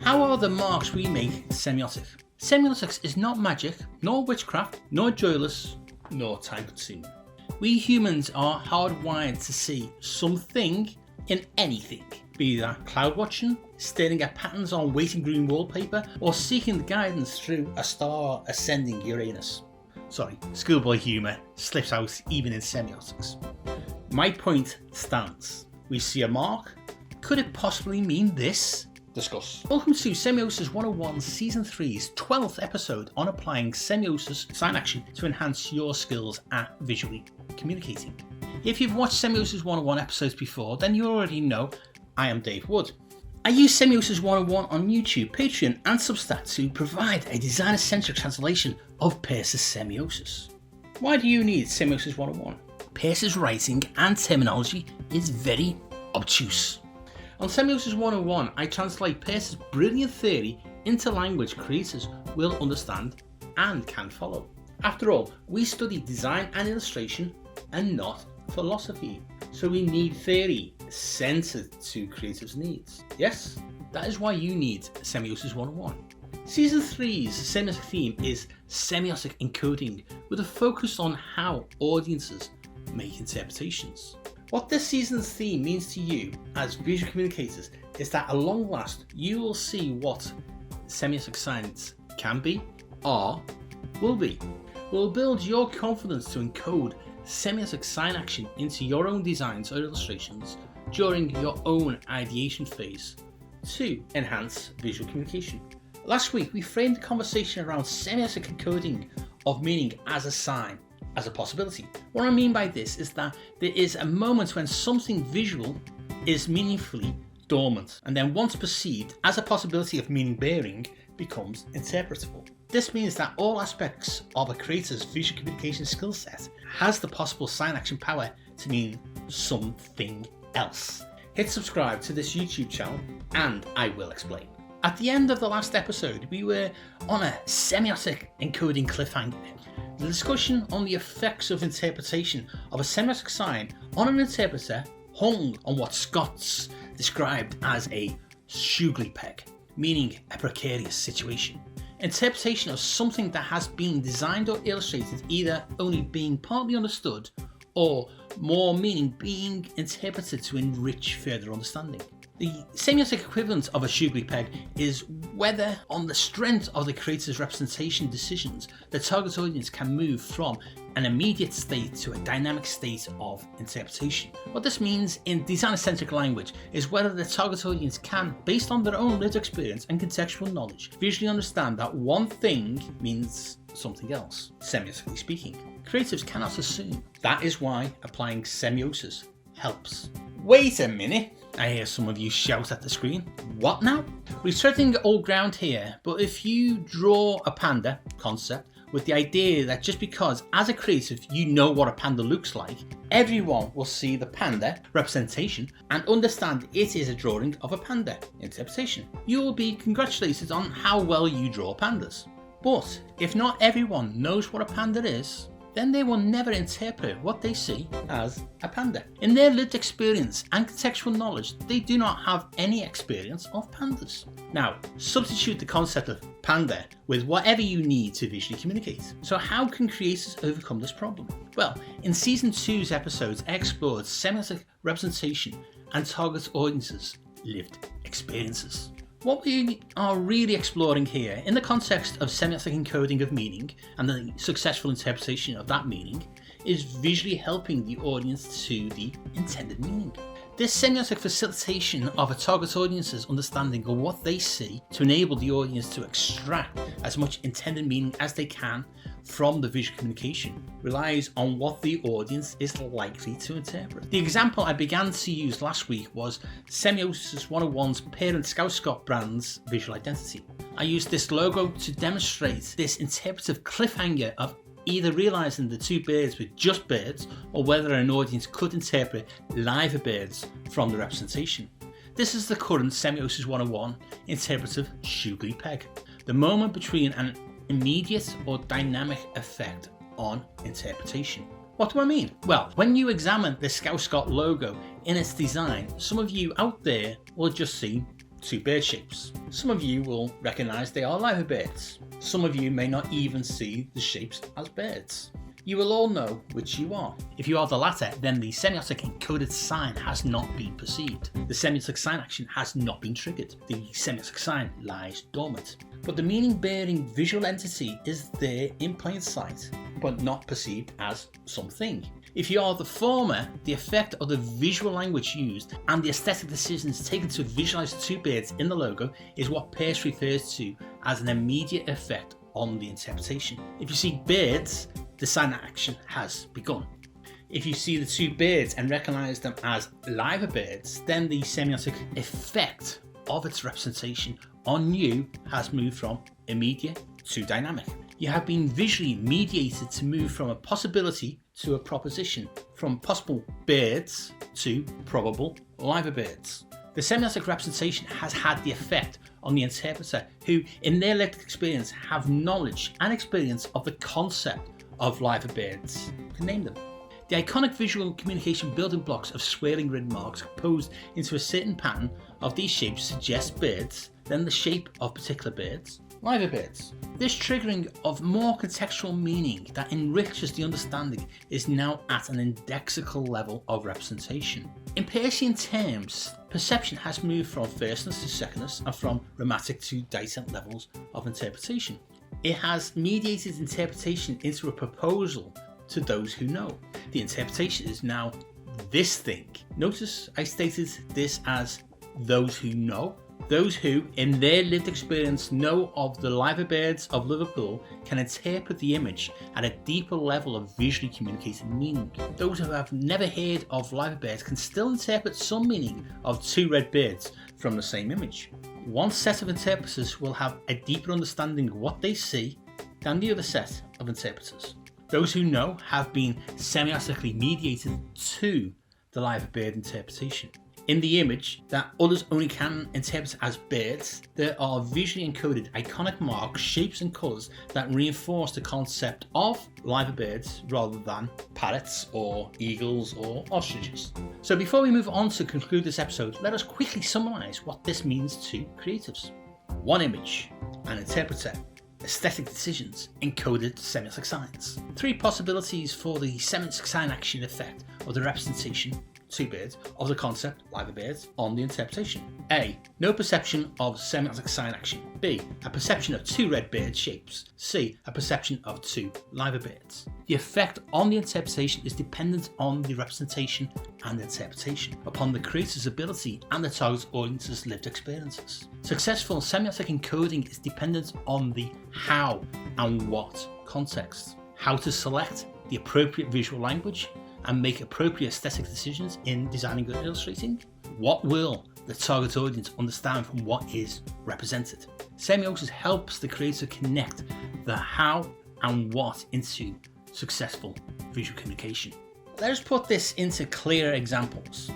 How are the marks we make semiotic? Semiotics is not magic, nor witchcraft, nor joyless, nor time consuming. We humans are hardwired to see something in anything, be that cloud watching, staring at patterns on waiting room wallpaper, or seeking guidance through a star ascending Uranus. Sorry, schoolboy humour slips out even in semiotics. My point stands. We see a mark. Could it possibly mean this? Discuss. Welcome to Semiosis 101 Season 3's 12th episode on applying semiosis sign action to enhance your skills at visually communicating. If you've watched Semiosis 101 episodes before, then you already know I am Dave Wood. I use Semiosis 101 on YouTube, Patreon and Substack to provide a designer-centric translation of Peirce's semiosis. Why do you need Semiosis 101? Peirce's writing and terminology is very obtuse. On Semiosis 101, I translate Peirce's brilliant theory into language creators will understand and can follow. After all, we study design and illustration and not philosophy, so we need theory centered to creatives' needs. Yes, that is why you need Semiosis 101. Season 3's semiotic theme is semiotic encoding, with a focus on how audiences make interpretations. What this season's theme means to you as visual communicators is that at long last you will see what semiotic science can be, are, will be. Will build your confidence to encode semiotic sign action into your own designs or illustrations during your own ideation phase to enhance visual communication. Last week we framed the conversation around semiotic encoding of meaning as a sign, as a possibility. What I mean by this is that there is a moment when something visual is meaningfully dormant and then once perceived as a possibility of meaning bearing becomes interpretable. This means that all aspects of a creator's visual communication skill set has the possible sign action power to mean something else. Hit subscribe to this YouTube channel and I will explain. At the end of the last episode, we were on a semiotic encoding cliffhanger. The discussion on the effects of interpretation of a semiotic sign on an interpreter hung on what Scots described as a shoogly peg, meaning a precarious situation. Interpretation of something that has been designed or illustrated either only being partly understood or more meaning being interpreted to enrich further understanding. The semiotic equivalent of a shoogly peg is whether, on the strength of the creator's representation decisions, the target audience can move from an immediate state to a dynamic state of interpretation. What this means in designer-centric language is whether the target audience can, based on their own lived experience and contextual knowledge, visually understand that one thing means something else, semiotically speaking. Creatives cannot assume. That is why applying semiosis helps. Wait a minute, I hear some of you shout at the screen. What now? We're treading old ground here, but if you draw a panda concept with the idea that just because as a creative you know what a panda looks like, everyone will see the panda representation and understand it is a drawing of a panda interpretation. You will be congratulated on how well you draw pandas. But if not everyone knows what a panda is, then they will never interpret what they see as a panda. In their lived experience and contextual knowledge, they do not have any experience of pandas. Now, substitute the concept of panda with whatever you need to visually communicate. So how can creators overcome this problem? Well, in Season 2's episodes, I explored semiotic representation and target audiences' lived experiences. What we are really exploring here, in the context of semiotic encoding of meaning and the successful interpretation of that meaning, is visually helping the audience to the intended meaning. This semiotic facilitation of a target audience's understanding of what they see to enable the audience to extract as much intended meaning as they can from the visual communication relies on what the audience is likely to interpret. The example I began to use last week was Semiosis 101's parent Scouse-Scot brand's visual identity. I used this logo to demonstrate this interpretive cliffhanger of either realising the two birds were just birds or whether an audience could interpret live birds from the representation. This is the current Semiosis 101 interpretive shoogly peg, the moment between an immediate or dynamic effect on interpretation. What do I mean? Well, when you examine the Scouse-Scot logo in its design, some of you out there will just see two bird shapes. Some of you will recognise they are liver birds. Some of you may not even see the shapes as birds. You will all know which you are. If you are the latter, then the semiotic encoded sign has not been perceived. The semiotic sign action has not been triggered. The semiotic sign lies dormant. But the meaning-bearing visual entity is there in plain sight, but not perceived as something. If you are the former, the effect of the visual language used and the aesthetic decisions taken to visualize two birds in the logo is what Peirce refers to as an immediate effect on the interpretation. If you see birds, the sign action has begun. If you see the two birds and recognize them as liver birds, then the semiotic effect of its representation on you has moved from immediate to dynamic. You have been visually mediated to move from a possibility to a proposition, from possible birds to probable liver birds. The semiotic representation has had the effect on the interpreter who, in their lived experience, have knowledge and experience of the concept of liver birds, can name them. The iconic visual communication building blocks of swirling grid marks composed into a certain pattern of these shapes suggest birds, then the shape of particular birds, liver birds. This triggering of more contextual meaning that enriches the understanding is now at an indexical level of representation. In Peircean terms, perception has moved from firstness to secondness and from romantic to distant levels of interpretation. It has mediated interpretation into a proposal to those who know. The interpretation is now this thing. Notice I stated this as those who know. Those who, in their lived experience, know of the liver birds of Liverpool can interpret the image at a deeper level of visually communicated meaning. Those who have never heard of liver birds can still interpret some meaning of two red birds from the same image. One set of interpreters will have a deeper understanding of what they see than the other set of interpreters. Those who know have been semiotically mediated to the liver bird interpretation. In the image that others only can interpret as birds, there are visually encoded iconic marks, shapes and colours that reinforce the concept of liver birds rather than parrots or eagles or ostriches. So before we move on to conclude this episode, let us quickly summarise what this means to creatives. One image, an interpreter, aesthetic decisions, encoded semiotic signs. Three possibilities for the semiotic sign action effect of the representation, two birds, of the concept, liver birds, on the interpretation. A. No perception of semiotic sign action. B. A perception of two red bird shapes. C. A perception of two liver birds. The effect on the interpretation is dependent on the representation and interpretation, upon the creator's ability and the target audience's lived experiences. Successful semiotic encoding is dependent on the how and what context. How to select the appropriate visual language and make appropriate aesthetic decisions in designing or illustrating. What will the target audience understand from what is represented? Semiosis helps the creator connect the how and what into successful visual communication. Let us put this into clearer examples.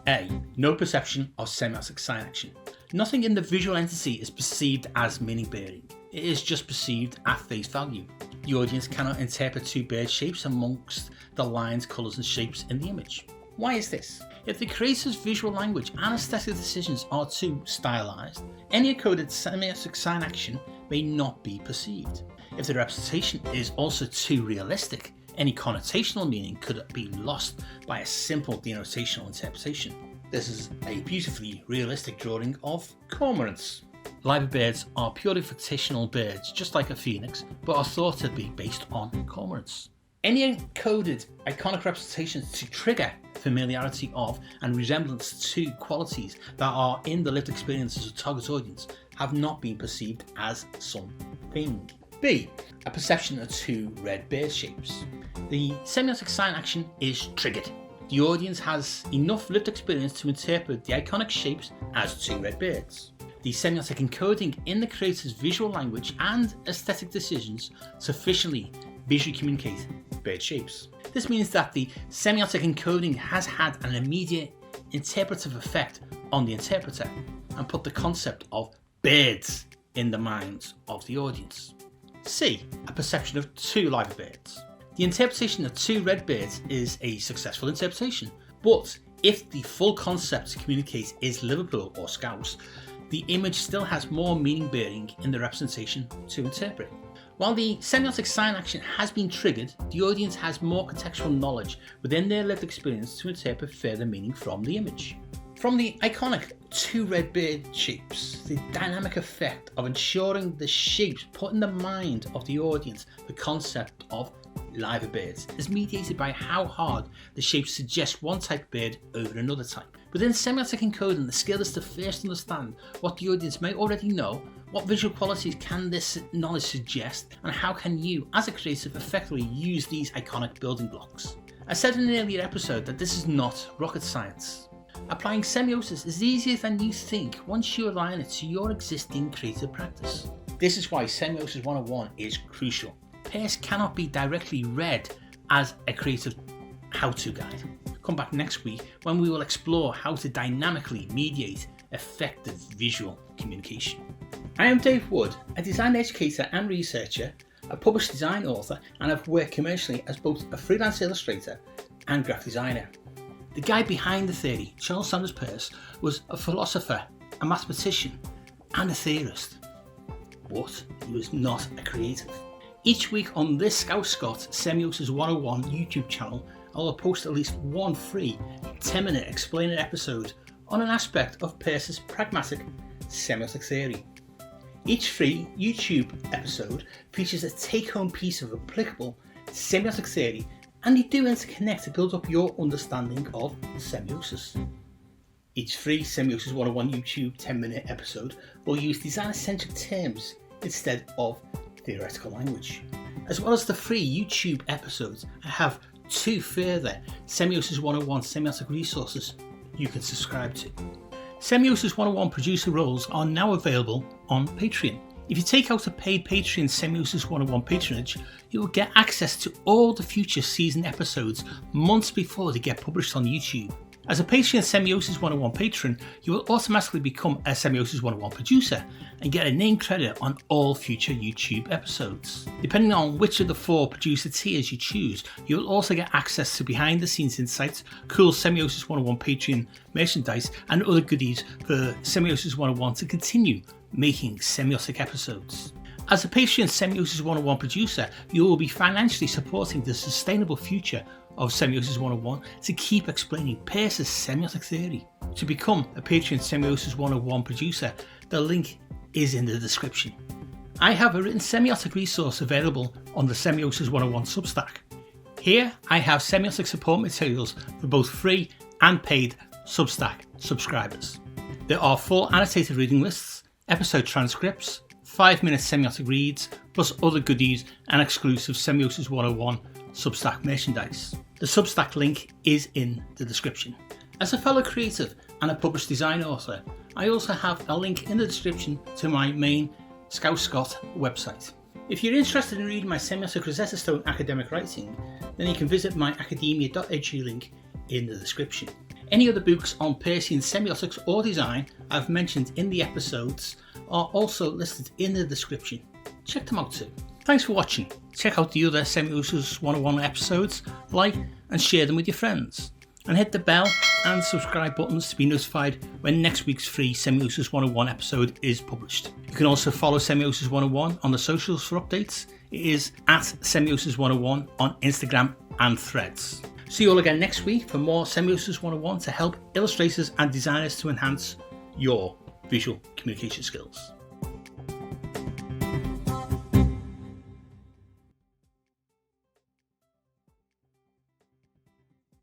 A. No perception of semiotic sign action. Nothing in the visual entity is perceived as meaning-bearing. It is just perceived at face value. The audience cannot interpret two bird shapes amongst the lines, colours and shapes in the image. Why is this? If the creator's visual language and aesthetic decisions are too stylized, any encoded semiotic sign action may not be perceived. If the representation is also too realistic, any connotational meaning could be lost by a simple denotational interpretation. This is a beautifully realistic drawing of cormorants. Liver birds are purely fictional birds, just like a phoenix, but are thought to be based on cormorants. Any encoded iconic representations to trigger familiarity of and resemblance to qualities that are in the lived experiences of target audience have not been perceived as something. B. A perception of two red bird shapes. The semiotic sign action is triggered. The audience has enough lived experience to interpret the iconic shapes as two red birds. The semiotic encoding in the creator's visual language and aesthetic decisions sufficiently visually communicate bird shapes. This means that the semiotic encoding has had an immediate interpretive effect on the interpreter and put the concept of birds in the minds of the audience. C. A perception of two liver birds. The interpretation of two red birds is a successful interpretation, but if the full concept to communicate is Liverpool or Scouse, the image still has more meaning bearing in the representation to interpret. While the semiotic sign action has been triggered, the audience has more contextual knowledge within their lived experience to interpret further meaning from the image. From the iconic two red bird shapes, the dynamic effect of ensuring the shapes put in the mind of the audience the concept of live birds is mediated by how hard the shapes suggest one type of bird over another type. Within semiotic encoding, the skill is to first understand what the audience may already know, what visual qualities can this knowledge suggest, and how can you, as a creative, effectively use these iconic building blocks. I said in an earlier episode that this is not rocket science. Applying semiosis is easier than you think once you align it to your existing creative practice. This is why Semiosis 101 is crucial. Pearce cannot be directly read as a creative how-to guide. Come back next week when we will explore how to dynamically mediate effective visual communication. I am Dave Wood, a design educator and researcher, a published design author, and I've worked commercially as both a freelance illustrator and graphic designer. The guy behind the theory, Charles Sanders Peirce, was a philosopher, a mathematician, and a theorist. But he was not a creative. Each week on this Scouse-Scot Semiosis 101 YouTube channel, I will post at least one free 10-minute explainer episode on an aspect of Peirce's pragmatic semiotic theory. Each free YouTube episode features a take-home piece of applicable semiotic theory, and they do interconnect to build up your understanding of semiosis. Each free Semiosis 101 YouTube 10-minute episode will use designer-centric terms instead of theoretical language. As well as the free YouTube episodes, I have 2 further Semiosis 101 semiotic resources you can subscribe to. Semiosis 101 producer roles are now available on Patreon. If you take out a paid Patreon Semiosis 101 patronage, you will get access to all the future season episodes months before they get published on YouTube. As a Patreon Semiosis 101 patron, you will automatically become a Semiosis 101 producer and get a name credit on all future YouTube episodes. Depending on which of the 4 producer tiers you choose, you will also get access to behind the scenes insights, cool Semiosis 101 Patreon merchandise, and other goodies for Semiosis 101 to continue making semiotic episodes. As a Patreon Semiosis 101 producer, you will be financially supporting the sustainable future of Semiosis 101 to keep explaining Peirce's semiotic theory. To become a Patreon Semiosis 101 producer, the link is in the description. I have a written semiotic resource available on the Semiosis 101 Substack. Here I have semiotic support materials for both free and paid Substack subscribers. There are full annotated reading lists, episode transcripts, 5-minute semiotic reads, plus other goodies and exclusive Semiosis 101 Substack merchandise. The Substack link is in the description. As a fellow creative and a published design author, I also have a link in the description to my main Scouse-Scot website. If you're interested in reading my semiotic Rosetta Stone academic writing, then you can visit my academia.edu link in the description. Any other books on Peircean semiotics or design I've mentioned in the episodes are also listed in the description. Check them out too. Thanks for watching. Check out the other Semiosis 101 episodes, like and share them with your friends. And hit the bell and subscribe buttons to be notified when next week's free Semiosis 101 episode is published. You can also follow Semiosis 101 on the socials for updates. It is at Semiosis 101 on Instagram and Threads. See you all again next week for more Semiosis 101 to help illustrators and designers to enhance your visual communication skills.